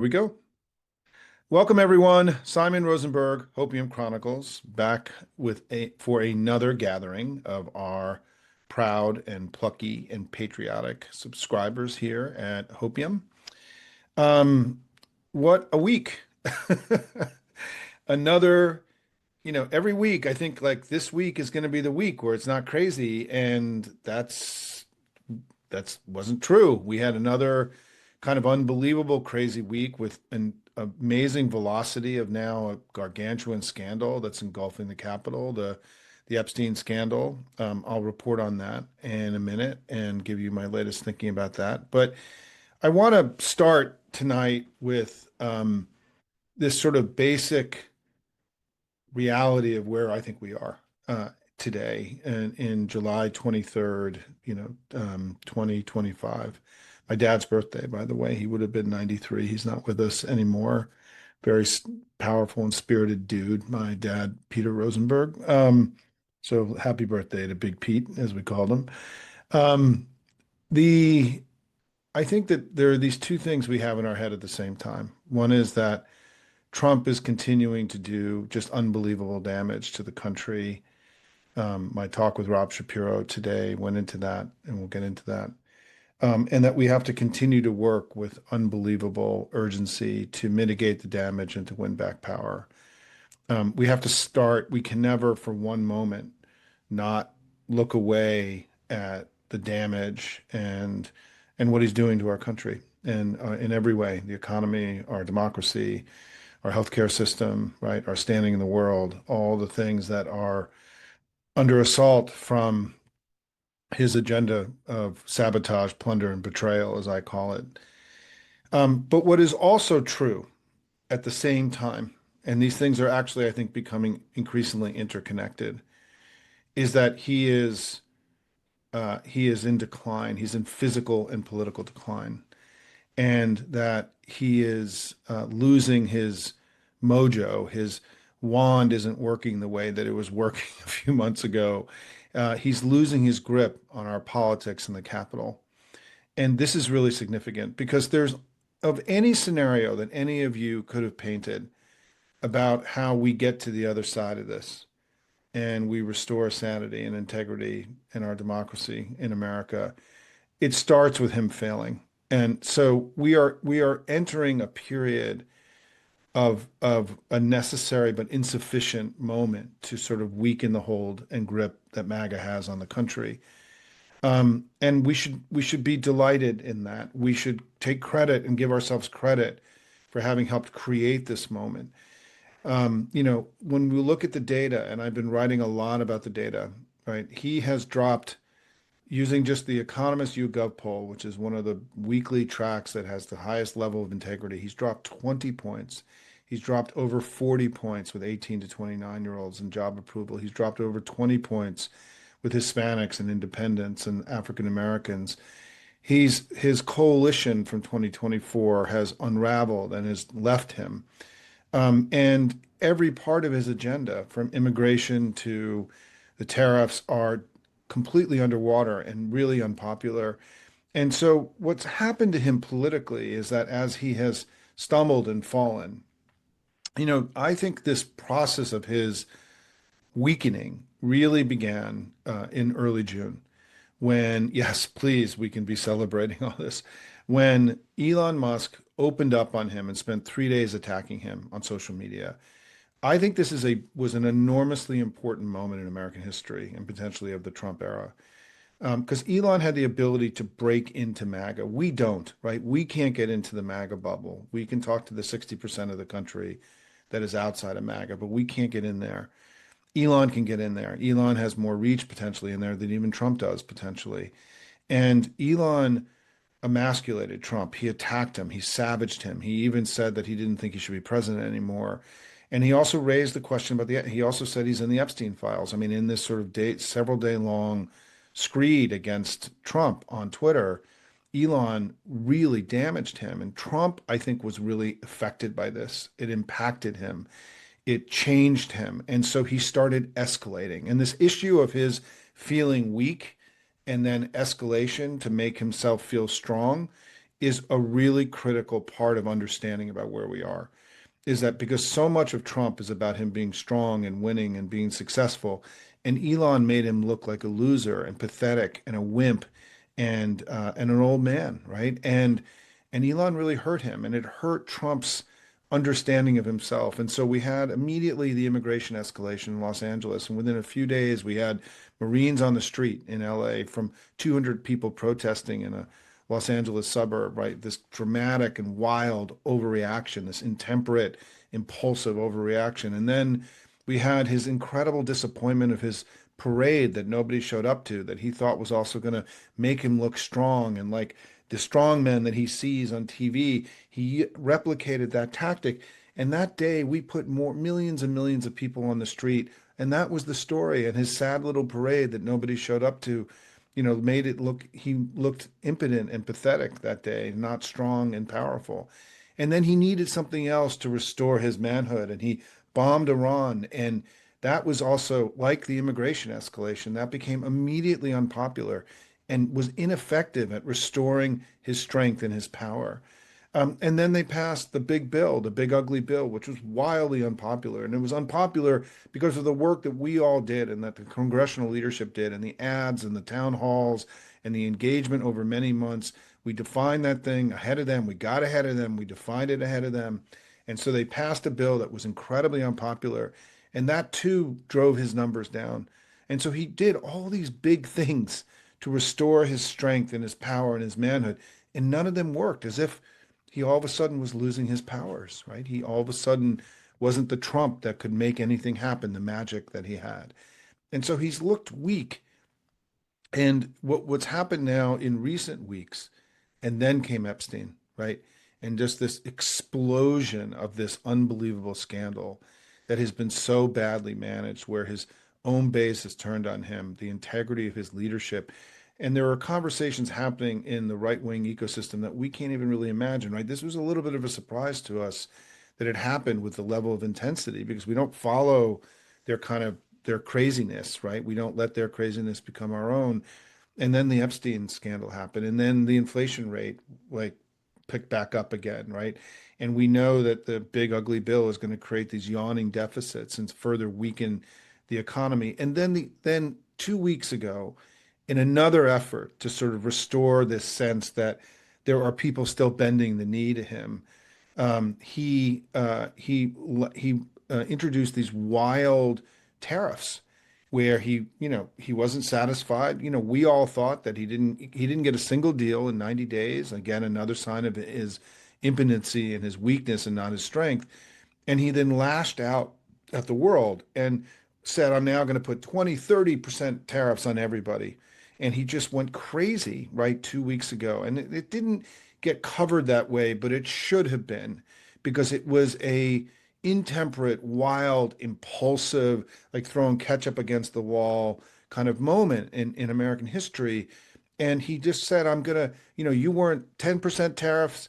We go. Welcome everyone. Simon Rosenberg, Hopium Chronicles, back with for another gathering of our proud and plucky and patriotic subscribers here at Hopium. Um, what a week. Another, every week I think like this week is going to be the week where it's not crazy, and that's wasn't true. We had another kind of unbelievable crazy week with an amazing velocity of now a gargantuan scandal that's engulfing the Capitol, the Epstein scandal. I'll report on that in a minute and give you my latest thinking about that. But I want to start tonight with this sort of basic reality of where I think we are today in July 23rd, 2025. My dad's birthday, by the way. He would have been 93. He's not with us anymore. Very powerful and spirited dude, my dad, Peter Rosenberg. So happy birthday to Big Pete, as we called him. Um, the I think that there are these two things we have in our head at the same time. One is that Trump is continuing to do just unbelievable damage to the country. My talk with Rob Shapiro today went into that, and we'll get into that. And that we have to continue to work with unbelievable urgency to mitigate the damage and to win back power. We have to start, we can never for one moment not look away at the damage and what he's doing to our country and in every way, the economy, our democracy, our healthcare system, right, our standing in the world, all the things that are under assault from his agenda of sabotage, plunder, and betrayal, as I call it. But what is also true at the same time, and these things are actually, I think, becoming increasingly interconnected, is that he is in decline. He's in physical and political decline, and that he is losing his mojo. His wand isn't working the way that it was working a few months ago. He's losing his grip on our politics in the Capitol. And this is really significant because there's, of any scenario that any of you could have painted about how we get to the other side of this and we restore sanity and integrity in our democracy in America, it starts with him failing. And so we are entering a period of a necessary but insufficient moment to sort of weaken the hold and grip that MAGA has on the country. And we should be delighted in that. We should take credit and give ourselves credit for having helped create this moment. When we look at the data, and I've been writing a lot about the data, right? He has dropped using just the Economist YouGov poll, which is one of the weekly tracks that has the highest level of integrity. He's dropped 20 points. He's dropped over 40 points with 18 to 29-year-olds in job approval. He's dropped over 20 points with Hispanics and independents and African Americans. His coalition from 2024 has unraveled and has left him. And every part of his agenda, from immigration to the tariffs, are completely underwater and really unpopular. And so what's happened to him politically is that as he has stumbled and fallen, I think this process of his weakening really began in early June when, yes, please, we can be celebrating all this, when Elon Musk opened up on him and spent 3 days attacking him on social media. I think this was an enormously important moment in American history and potentially of the Trump era. Because Elon had the ability to break into MAGA. We don't, right? We can't get into the MAGA bubble. We can talk to the 60% of the country that is outside of MAGA, but we can't get in there. Elon can get in there. Elon has more reach potentially in there than even Trump does potentially. And Elon emasculated Trump. He attacked him. He savaged him. He even said that he didn't think he should be president anymore. And he also raised the question about he also said he's in the Epstein files. I mean, in this sort of several day long screed against Trump on Twitter, Elon really damaged him. And Trump, I think, was really affected by this. It impacted him. It changed him. And so he started escalating. And this issue of his feeling weak and then escalation to make himself feel strong is a really critical part of understanding about where we are. Is that because so much of Trump is about him being strong and winning and being successful, and Elon made him look like a loser and pathetic and a wimp and an old man, right? And Elon really hurt him, and it hurt Trump's understanding of himself. And so we had immediately the immigration escalation in Los Angeles, and within a few days we had Marines on the street in LA from 200 people protesting in a Los Angeles suburb, right? This dramatic and wild overreaction, this intemperate, impulsive overreaction. And then we had his incredible disappointment of his parade that nobody showed up to, that he thought was also going to make him look strong and like the strong men that he sees on TV. He replicated that tactic. And that day we put more millions and millions of people on the street. And that was the story. And his sad little parade that nobody showed up to, made it look, he looked impotent and pathetic that day, not strong and powerful. And then he needed something else to restore his manhood, and he bombed Iran. And that was also like the immigration escalation, that became immediately unpopular and was ineffective at restoring his strength and his power. And then they passed the big bill, the big ugly bill, which was wildly unpopular. And it was unpopular because of the work that we all did and that the congressional leadership did, and the ads and the town halls and the engagement over many months. We defined that thing ahead of them. We got ahead of them. We defined it ahead of them. And so they passed a bill that was incredibly unpopular. And that too drove his numbers down. And so he did all these big things to restore his strength and his power and his manhood. And none of them worked, as if he all of a sudden was losing his powers, right? He all of a sudden wasn't the Trump that could make anything happen, the magic that he had. And so he's looked weak. And what's happened now in recent weeks, and then came Epstein, right? And just this explosion of this unbelievable scandal that has been so badly managed, where his own base has turned on him, the integrity of his leadership. And there are conversations happening in the right-wing ecosystem that we can't even really imagine, right? This was a little bit of a surprise to us that it happened with the level of intensity, because we don't follow their kind of their craziness, right? We don't let their craziness become our own. And then the Epstein scandal happened, and then the inflation rate like picked back up again, right? And we know that the big ugly bill is going to create these yawning deficits and further weaken the economy. And then 2 weeks ago, in another effort to sort of restore this sense that there are people still bending the knee to him, he introduced these wild tariffs where he wasn't satisfied. We all thought that he didn't get a single deal in 90 days. Again, another sign of his impotency and his weakness and not his strength. And he then lashed out at the world and said, I'm now going to put 20, 30% tariffs on everybody. And he just went crazy, right, 2 weeks ago. And it didn't get covered that way, but it should have been, because it was a intemperate, wild, impulsive, like throwing ketchup against the wall kind of moment in American history. And he just said, I'm gonna, you weren't 10% tariffs,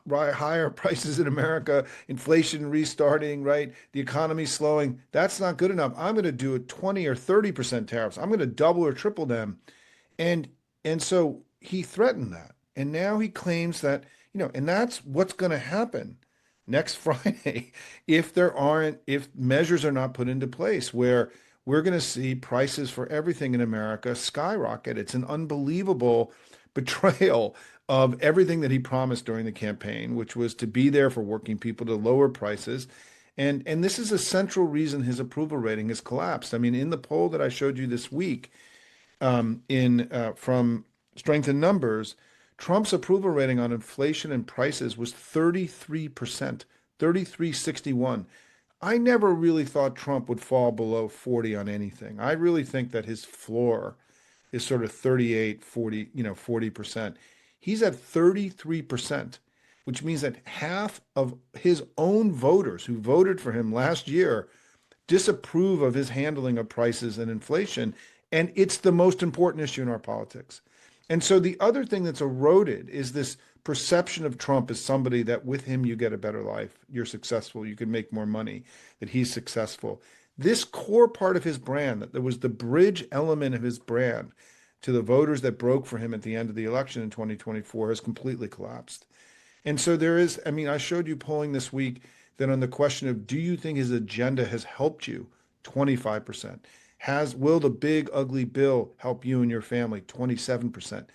higher prices in America, inflation restarting, right? The economy slowing. That's not good enough. I'm going to do it 20 or 30% tariffs. I'm going to double or triple them. And and so he threatened that. And now he claims that, and that's what's going to happen next Friday if measures are not put into place, where we're going to see prices for everything in America skyrocket. It's an unbelievable betrayal of everything that he promised during the campaign, which was to be there for working people, to lower prices. And this is a central reason his approval rating has collapsed. I mean, in the poll that I showed you this week, in from Strength in Numbers, Trump's approval rating on inflation and prices was 33%, 33.61. I never really thought Trump would fall below 40 on anything. I really think that his floor is sort of 38, 40, 40%. He's at 33%, which means that half of his own voters who voted for him last year disapprove of his handling of prices and inflation. And it's the most important issue in our politics. And so the other thing that's eroded is this perception of Trump as somebody that with him you get a better life, you're successful, you can make more money, that he's successful. This core part of his brand, that there was the bridge element of his brand, to the voters that broke for him at the end of the election in 2024 has completely collapsed. And so there is, I mean, I showed you polling this week that on the question of do you think his agenda has helped you? 25%. Will the big ugly bill help you and your family? 27%.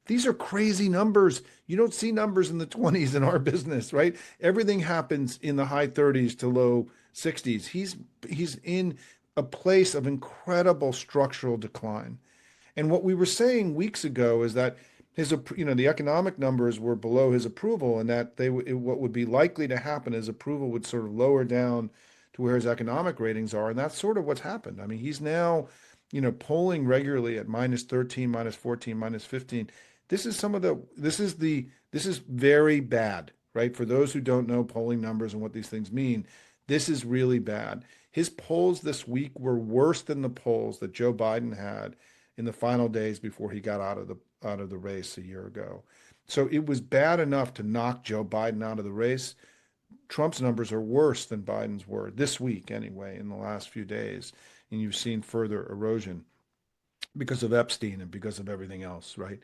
These are crazy numbers. You don't see numbers in the 20s in our business, right? Everything happens in the high 30s to low 60s. He's in a place of incredible structural decline. And what we were saying weeks ago is that the economic numbers were below his approval, and that what would be likely to happen is approval would sort of lower down to where his economic ratings are, and that's sort of what's happened. I mean, he's now, polling regularly at -13, -14, -15. This is very bad, right? For those who don't know polling numbers and what these things mean, this is really bad. His polls this week were worse than the polls that Joe Biden had in the final days before he got out of the race a year ago. So it was bad enough to knock Joe Biden out of the race. Trump's numbers are worse than Biden's were this week anyway, in the last few days. And you've seen further erosion because of Epstein and because of everything else, right?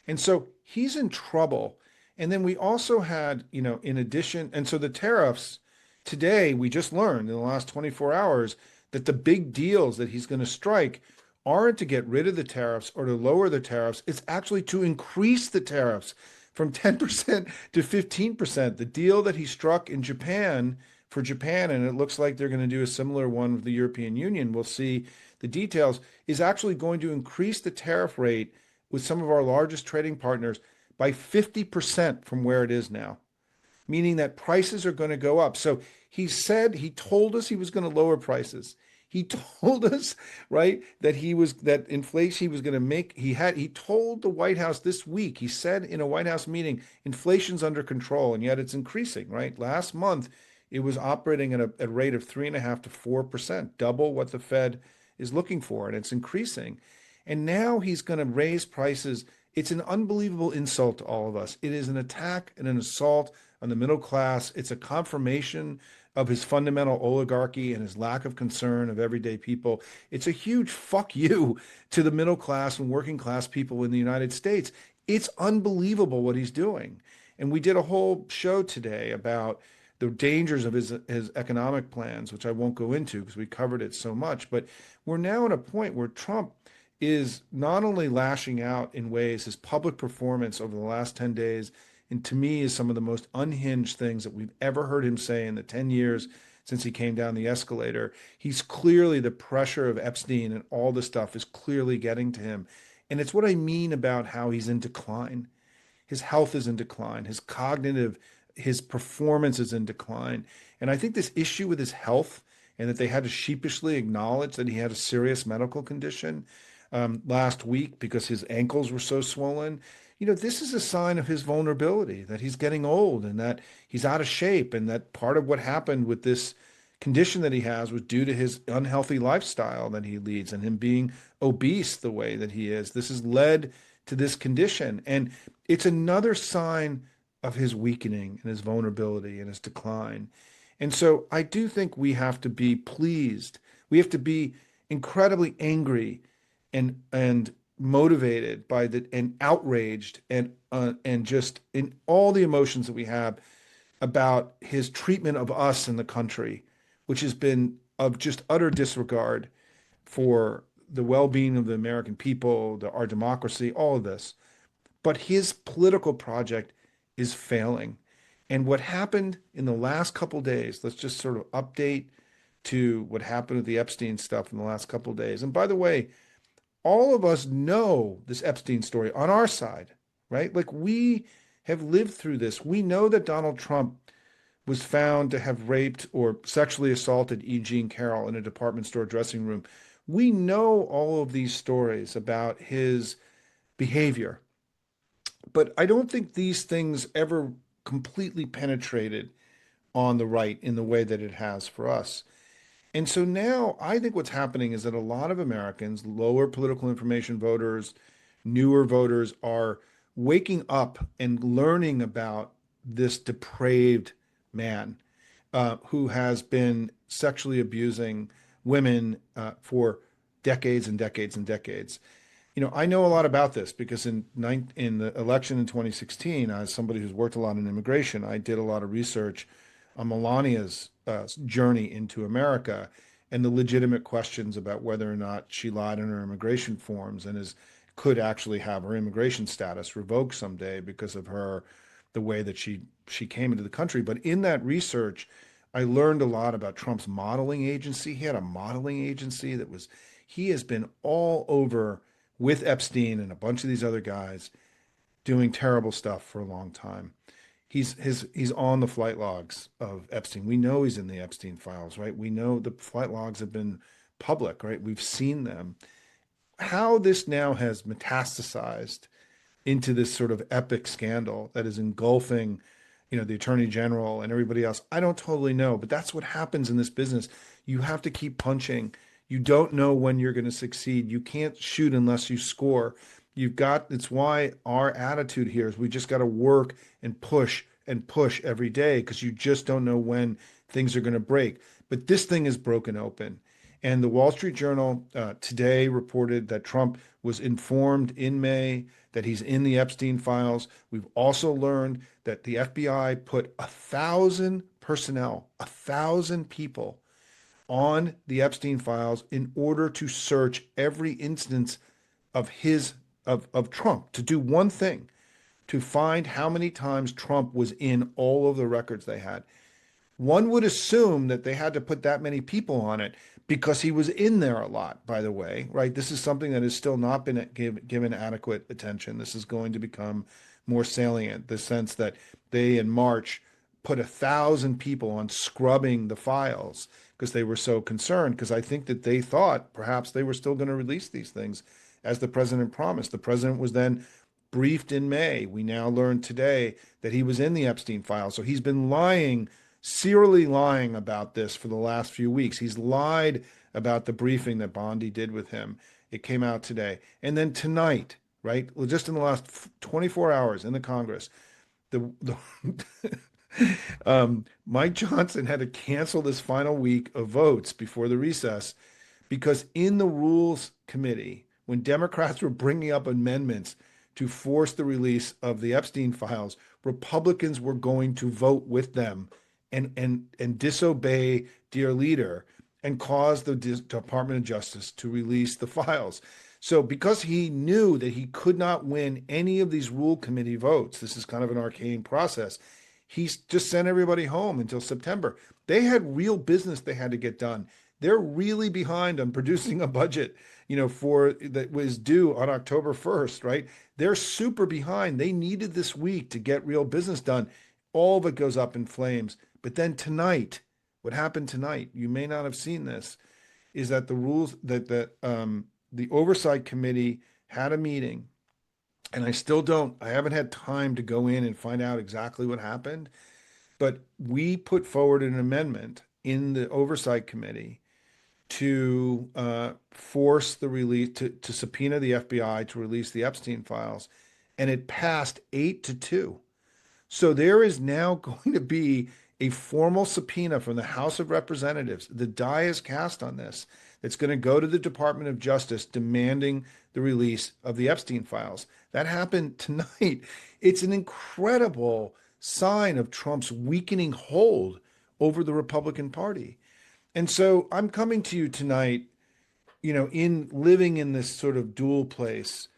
And so he's in trouble. And then we also had, in addition, and so the tariffs today, we just learned in the last 24 hours that the big deals that he's going to strike aren't to get rid of the tariffs or to lower the tariffs. It's actually to increase the tariffs from 10% to 15%. The deal that he struck in Japan for Japan, and it looks like they're going to do a similar one with the European Union. We'll see the details, is actually going to increase the tariff rate with some of our largest trading partners by 50% from where it is now, meaning that prices are going to go up. So he told us he was going to lower prices. He told us, right, that inflation he was going to he told the White House this week, he said in a White House meeting, inflation's under control, and yet it's increasing, right? Last month, it was operating at a rate of 3.5 to 4%, double what the Fed is looking for, and it's increasing. And now he's going to raise prices. It's an unbelievable insult to all of us. It is an attack and an assault on the middle class. It's a confirmation of his fundamental oligarchy and his lack of concern of everyday people. It's a huge fuck you to the middle class and working class people in the United States. It's unbelievable what he's doing. And we did a whole show today about the dangers of his economic plans, which I won't go into because we covered it so much. But we're now at a point where Trump is not only lashing out in ways, his public performance over the last 10 days, and to me is some of the most unhinged things that we've ever heard him say in the 10 years since he came down the escalator. He's clearly, the pressure of Epstein and all the stuff is clearly getting to him. And it's what I mean about how he's in decline. His health is in decline. His performance is in decline. And I think this issue with his health, and that they had to sheepishly acknowledge that he had a serious medical condition last week because his ankles were so swollen. This is a sign of his vulnerability, that he's getting old and that he's out of shape, and that part of what happened with this condition that he has was due to his unhealthy lifestyle that he leads and him being obese the way that he is. This has led to this condition. And it's another sign of his weakening and his vulnerability and his decline. And so I do think we have to be pleased. We have to be incredibly angry and motivated by and outraged and just in all the emotions that we have about his treatment of us in the country, which has been of just utter disregard for the well-being of the American people, our democracy, all of this. But his political project is failing. And what happened in the last couple of days, let's just sort of update to what happened with the Epstein stuff in the last couple of days. And by the way, all of us know this Epstein story on our side, right? Like, we have lived through this. We know that Donald Trump was found to have raped or sexually assaulted E. Jean Carroll in a department store dressing room. We know all of these stories about his behavior, but I don't think these things ever completely penetrated on the right in the way that it has for us. And so now I think what's happening is that a lot of Americans, lower political information voters, newer voters, are waking up and learning about this depraved man who has been sexually abusing women for decades and decades and decades. I know a lot about this because in the election in 2016, as somebody who's worked a lot in immigration, I did a lot of research on Melania's journey into America and the legitimate questions about whether or not she lied on her immigration forms and could actually have her immigration status revoked someday because of the way that she came into the country. But in that research, I learned a lot about Trump's modeling agency. He had a modeling agency he has been all over with Epstein and a bunch of these other guys doing terrible stuff for a long time. He's on the flight logs of Epstein. We know he's in the Epstein files, right? We know the flight logs have been public, right? We've seen them. How this now has metastasized into this sort of epic scandal that is engulfing, the attorney general and everybody else. I don't totally know, but that's what happens in this business. You have to keep punching. You don't know when you're going to succeed. You can't shoot unless you score. It's why our attitude here is we just got to work and push every day because you just don't know when things are going to break. But this thing is broken open. And the Wall Street Journal today reported that Trump was informed in May that he's in the Epstein files. We've also learned that the FBI put 1,000 personnel, 1,000 people on the Epstein files in order to search every instance of Trump to do one thing, to find how many times Trump was in all of the records they had. One would assume that they had to put that many people on it because he was in there a lot, by the way, right? This is something that has still not been given adequate attention. This is going to become more salient, the sense that they in March put 1,000 people on scrubbing the files because they were so concerned, because I think that they thought perhaps they were still going to release these things as the president promised. The president was then briefed in May. We now learned today that he was in the Epstein files. So he's been lying, serially lying about this for the last few weeks. He's lied about the briefing that Bondi did with him. It came out today. And then tonight, right, well, just in the last 24 hours in the Congress, the Mike Johnson had to cancel this final week of votes before the recess because in the Rules Committee, when Democrats were bringing up amendments to force the release of the Epstein files, Republicans were going to vote with them and disobey dear leader and cause the Department of Justice to release the files. So because he knew that he could not win any of these rule committee votes, this is kind of an arcane process, he just sent everybody home until September. They had real business they had to get done. They're really behind on producing a budget, for that was due on October 1st, right? They're super behind. They needed this week to get real business done. All of it goes up in flames. But then tonight, what happened tonight, you may not have seen this, is that the Oversight Committee had a meeting, and I haven't had time to go in and find out exactly what happened, but we put forward an amendment in the Oversight Committee to force the release, to subpoena the FBI to release the Epstein files, and it passed 8-2. So there is now going to be a formal subpoena from the House of Representatives. The die is cast on this. That's going to go to the Department of Justice demanding the release of the Epstein files. That happened tonight. It's an incredible sign of Trump's weakening hold over the Republican Party. And so I'm coming to you tonight, in living in this sort of dual place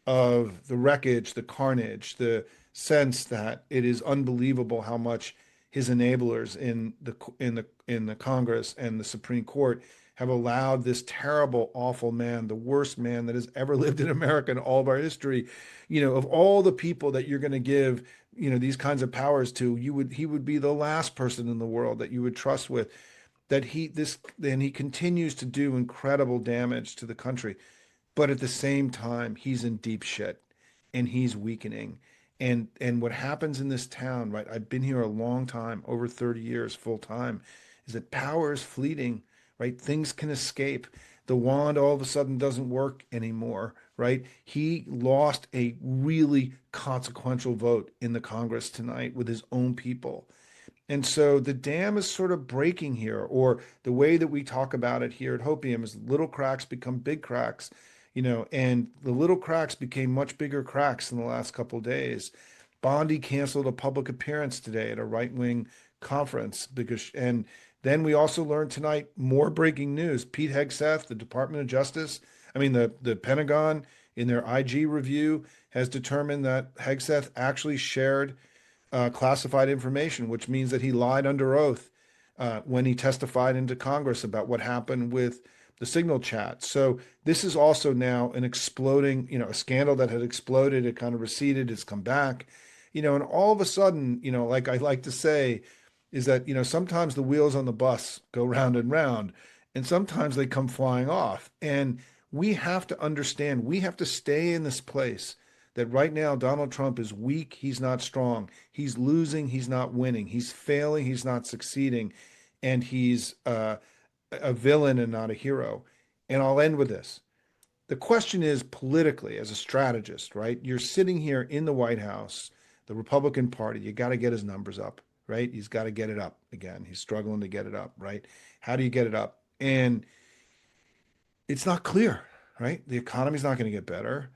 of the wreckage, the carnage, the sense that it is unbelievable how much his enablers in the Congress and the Supreme Court have allowed this terrible, awful man, the worst man that has ever lived in America in all of our history, of all the people that you're going to give, these kinds of powers to, he would be the last person in the world that you would trust with, then he continues to do incredible damage to the country. But at the same time, he's in deep shit and he's weakening. And what happens in this town, right? I've been here a long time, over 30 years full time, is that power is fleeting, right? Things can escape. The wand all of a sudden doesn't work anymore, right? He lost a really consequential vote in the Congress tonight with his own people. And so the dam is sort of breaking here, or the way that we talk about it here at Hopium is little cracks become big cracks. and the little cracks became much bigger cracks in the last couple of days. Bondi canceled a public appearance today at a right-wing conference and then we also learned tonight more breaking news. Pete Hegseth, the Department of Justice, the Pentagon, in their IG review, has determined that Hegseth actually shared classified information, which means that he lied under oath when he testified into Congress about what happened with the Signal chat. So this is also now an exploding, a scandal that had exploded. It kind of receded. It's come back, and all of a sudden, like I like to say, is that, sometimes the wheels on the bus go round and round, and sometimes they come flying off. And we have to understand, we have to stay in this place that right now Donald Trump is weak, he's not strong. He's losing, he's not winning. He's failing, he's not succeeding. And he's a villain and not a hero. And I'll end with this. The question is politically, as a strategist, right? You're sitting here in the White House, the Republican Party, you got to get his numbers up, right? He's got to get it up again. He's struggling to get it up, right? How do you get it up? And it's not clear, right? The economy's not going to get better.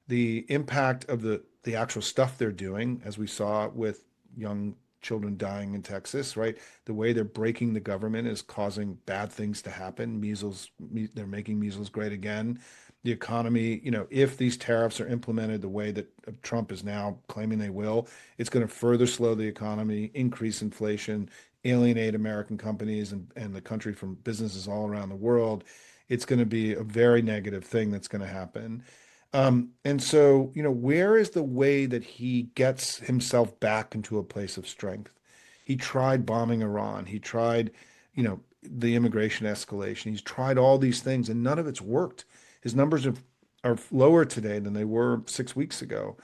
The impact of the actual stuff they're doing, as we saw with young children dying in Texas, right? The way they're breaking the government is causing bad things to happen. They're making measles great again. The economy, if these tariffs are implemented the way that Trump is now claiming they will, it's going to further slow the economy, increase inflation, alienate American companies and the country from businesses all around the world. It's going to be a very negative thing that's going to happen. And so, where is the way that he gets himself back into a place of strength? He tried bombing Iran. He tried, the immigration escalation. He's tried all these things and none of it's worked. His numbers are lower today than they were 6 weeks ago.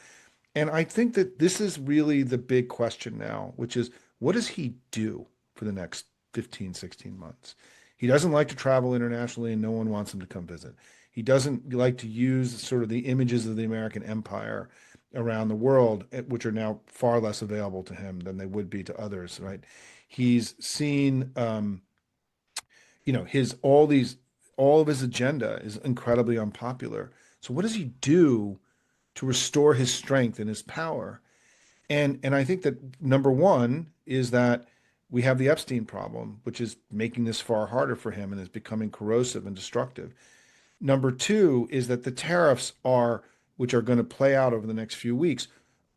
And I think that this is really the big question now, which is what does he do for the next 15, 16 months? He doesn't like to travel internationally and no one wants him to come visit. He doesn't like to use sort of the images of the American empire around the world, which are now far less available to him than they would be to others, right? He's seen, his all of his agenda is incredibly unpopular. So what does he do to restore his strength and his power? And I think that number one is that we have the Epstein problem, which is making this far harder for him and is becoming corrosive and destructive. Number two is that the tariffs which are going to play out over the next few weeks,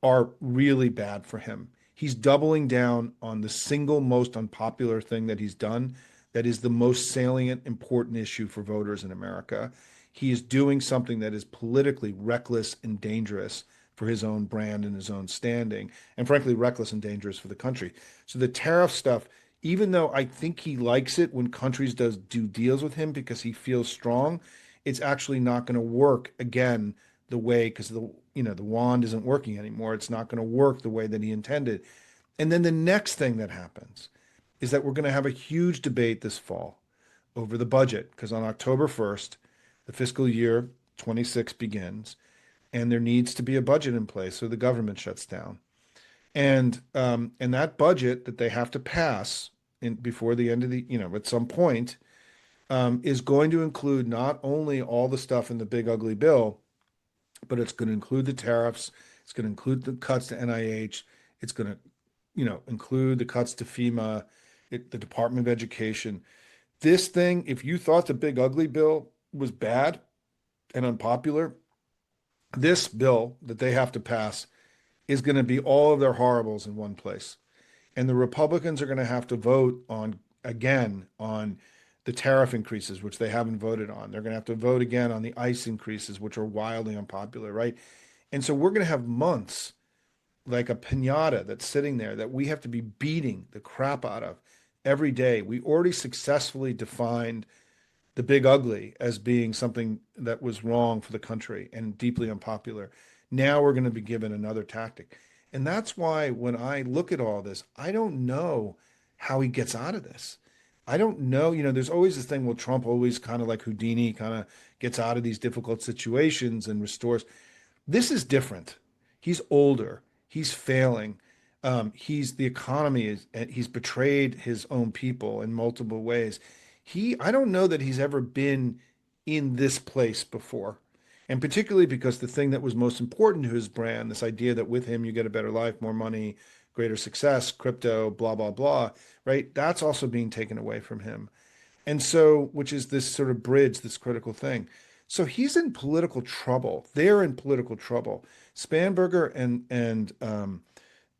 are really bad for him. He's doubling down on the single most unpopular thing that he's done, that is the most salient, important issue for voters in America. He is doing something that is politically reckless and dangerous for his own brand and his own standing, and frankly, reckless and dangerous for the country. So the tariff stuff, even though I think he likes it when countries do deals with him because he feels strong, it's actually not going to work again the way because the wand isn't working anymore. It's not going to work the way that he intended. And then the next thing that happens is that we're going to have a huge debate this fall over the budget because on October 1st, the fiscal year 26 begins, and there needs to be a budget in place so the government shuts down. And that budget that they have to pass before the end of at some point is going to include not only all the stuff in the big ugly bill, but it's going to include the tariffs. It's going to include the cuts to NIH. It's going to, include the cuts to FEMA, the Department of Education. This thing, if you thought the big ugly bill was bad and unpopular, this bill that they have to pass is going to be all of their horribles in one place. And the Republicans are going to have to vote again on the tariff increases, which they haven't voted on. They're going to have to vote again on the ICE increases, which are wildly unpopular, right? And so we're going to have months like a piñata that's sitting there that we have to be beating the crap out of every day. We already successfully defined the big ugly as being something that was wrong for the country and deeply unpopular. Now we're going to be given another tactic. And that's why when I look at all this, I don't know how he gets out of this. I don't know, there's always this thing, well, Trump always kind of like Houdini kind of gets out of these difficult situations and restores. This is different. He's older. He's failing. The economy he's betrayed his own people in multiple ways. I don't know that he's ever been in this place before. And particularly because the thing that was most important to his brand, this idea that with him you get a better life, more money, greater success, crypto, blah, blah, blah, right? That's also being taken away from him. And so, which is this sort of bridge, this critical thing. So he's in political trouble. They're in political trouble. Spanberger and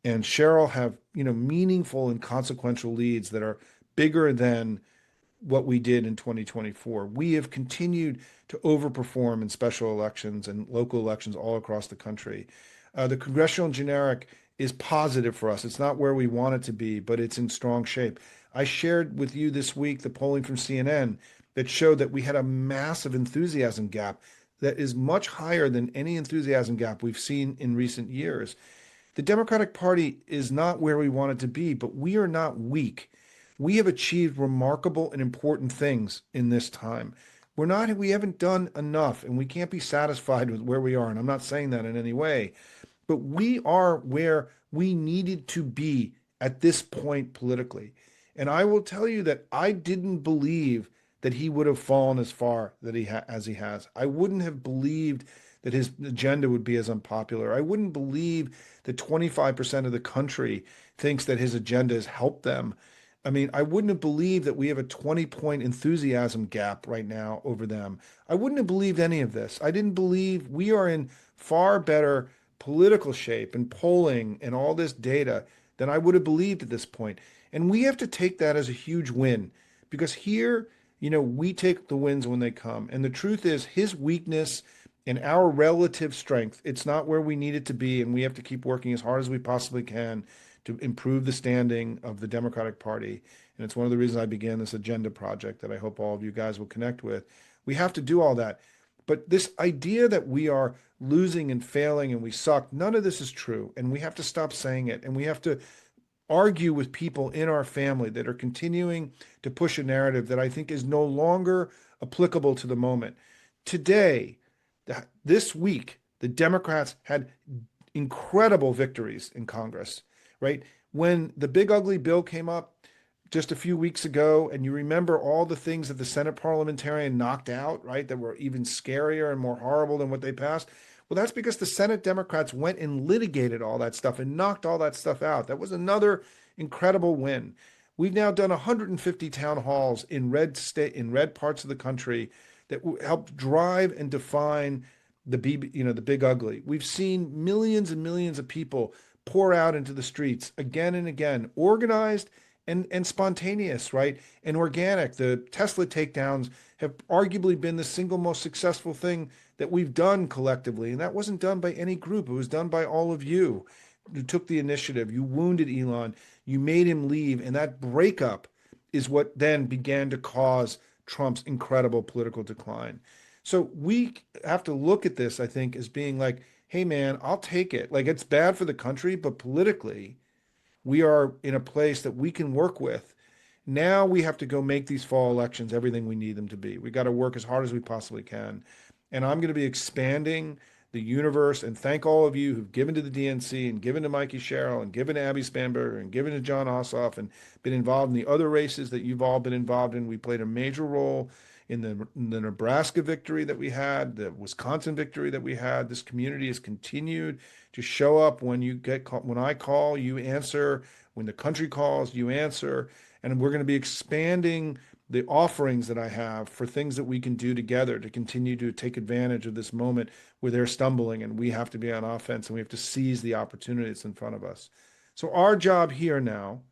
Cheryl have, meaningful and consequential leads that are bigger than what we did in 2024. We have continued to overperform in special elections and local elections all across the country. The congressional generic is positive for us. It's not where we want it to be, but it's in strong shape. I shared with you this week the polling from CNN that showed that we had a massive enthusiasm gap that is much higher than any enthusiasm gap we've seen in recent years. The Democratic Party is not where we want it to be, but we are not weak. We have achieved remarkable and important things in this time. We haven't done enough, and we can't be satisfied with where we are. And I'm not saying that in any way, but we are where we needed to be at this point politically. And I will tell you that I didn't believe that he would have fallen as far as he has. I wouldn't have believed that his agenda would be as unpopular. I wouldn't believe that 25% of the country thinks that his agenda has helped them. I mean, I wouldn't have believed that we have a 20-point enthusiasm gap right now over them. I wouldn't have believed any of this. I didn't believe we are in far better political shape and polling and all this data than I would have believed at this point. And we have to take that as a huge win because here, we take the wins when they come. And the truth is, his weakness and our relative strength, it's not where we need it to be. And we have to keep working as hard as we possibly can to improve the standing of the Democratic Party. And it's one of the reasons I began this agenda project that I hope all of you guys will connect with. We have to do all that. But this idea that we are losing and failing and we suck, none of this is true. And we have to stop saying it. And we have to argue with people in our family that are continuing to push a narrative that I think is no longer applicable to the moment. Today, this week, the Democrats had incredible victories in Congress, right? When the big ugly bill came up just a few weeks ago, and you remember all the things that the Senate parliamentarian knocked out, right, that were even scarier and more horrible than what they passed. Well, that's because the Senate Democrats went and litigated all that stuff and knocked all that stuff out. That was another incredible win. We've now done 150 town halls in red parts of the country that helped drive and define the big ugly. We've seen millions and millions of people pour out into the streets again and again, organized and spontaneous, right? And organic. The Tesla takedowns have arguably been the single most successful thing that we've done collectively. And that wasn't done by any group. It was done by all of you who took the initiative. You wounded Elon. You made him leave. And that breakup is what then began to cause Trump's incredible political decline. So we have to look at this, I think, as being like, hey, man, I'll take it. Like, it's bad for the country, but politically, we are in a place that we can work with. Now we have to go make these fall elections everything we need them to be. We got to work as hard as we possibly can. And I'm going to be expanding the universe and thank all of you who've given to the DNC and given to Mikey Sherrill and given to Abby Spanberger and given to John Ossoff and been involved in the other races that you've all been involved in. We played a major role in the Nebraska victory that we had, the Wisconsin victory that we had. This community has continued to show up when I call, you answer. When the country calls, you answer. And we're going to be expanding the offerings that I have for things that we can do together to continue to take advantage of this moment where they're stumbling and we have to be on offense and we have to seize the opportunities in front of us. So our job here now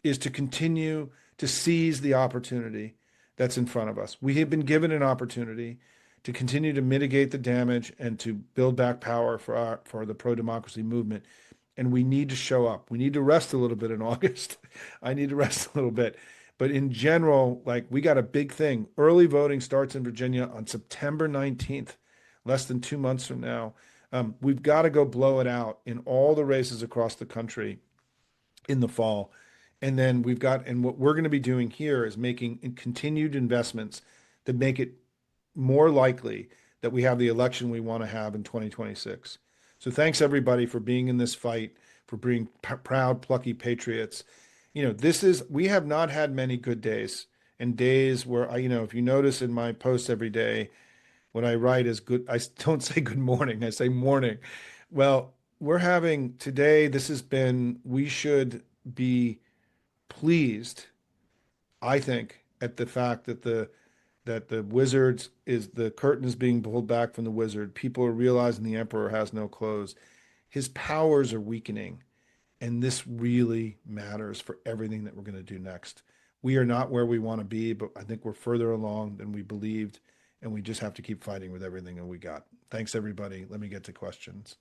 is to continue to seize the opportunity that's in front of us. We have been given an opportunity to continue to mitigate the damage and to build back power for the pro-democracy movement. And we need to show up. We need to rest a little bit in August. I need to rest a little bit. But in general, like we got a big thing. Early voting starts in Virginia on September 19th, less than 2 months from now. We've got to go blow it out in all the races across the country in the fall. And then what we're going to be doing here is making continued investments that make it more likely that we have the election we want to have in 2026. So thanks everybody for being in this fight, for being proud, plucky patriots. We have not had many good days and days where if you notice in my posts every day, What I write is good. I don't say good morning. I say morning. Well, we're having today, this has been, we should be pleased, I think, at the fact that the wizards is the curtain is being pulled back from the wizard. People are realizing the emperor has no clothes. His powers are weakening. And this really matters for everything that we're going to do next. We are not where we want to be, but I think we're further along than we believed. And we just have to keep fighting with everything that we got. Thanks, everybody. Let me get to questions.